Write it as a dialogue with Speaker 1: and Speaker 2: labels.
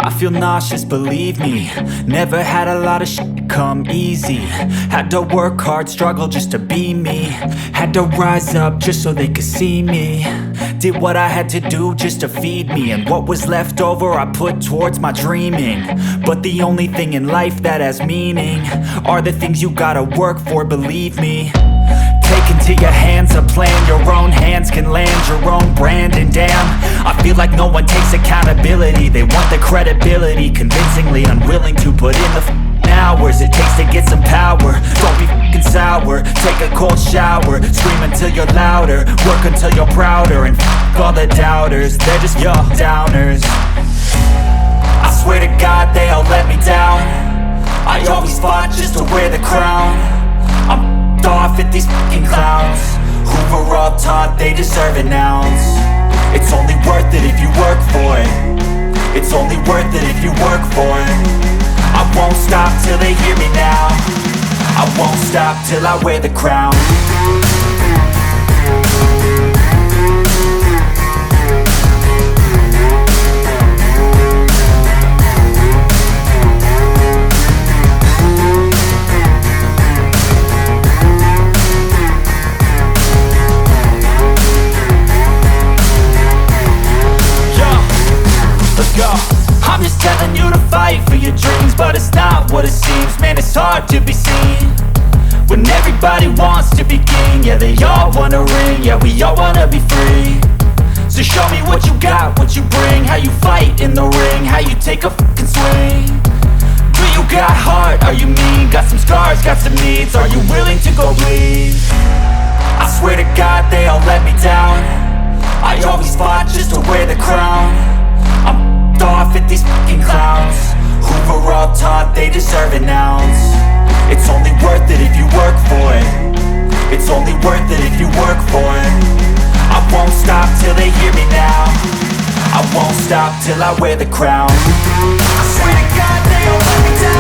Speaker 1: I feel nauseous, believe me. Never had a lot of shit come easy. Had to work hard, struggle just to be me. Had to rise up just so they could see me. Did what I had to do just to feed me, and what was left over I put towards my dreaming. But the only thing in life that has meaning are the things you gotta work for, believe me. Take into your hands a plan, your own hands can land your own brand. And damn, I feel like no one takes accountability. They want the credibility, convincingly unwilling to put in the hours it takes to get some power. Don't be f***ing sour, take a cold shower. Scream until you're louder, work until you're prouder. And f*** all the doubters, they're just your downers. I swear to God they all let me down. I always fought just to wear the crown. I'm off at these fucking clowns who were all taught they deserve an ounce. It's only worth it if you work for it. It's only worth it if you work for it. I won't stop till they hear me now. I won't stop till I wear the crown. I'm just telling you to fight for your dreams, but it's not what it seems. Man, it's hard to be seen when everybody wants to be king. Yeah, they all wanna ring, yeah, we all wanna be free. So show me what you got, what you bring, how you fight in the ring, how you take a fucking swing. Do you got heart, are you mean? Got some scars, got some needs, are you willing to go bleed? I swear to God they all let me down. I always fought just to wear the crown. I'm off at these fucking clowns who were all taught they deserve an ounce. It's only worth it if you work for it. It's only worth it if you work for it. I won't stop till they hear me now. I won't stop till I wear the crown. I swear to God they all let me down.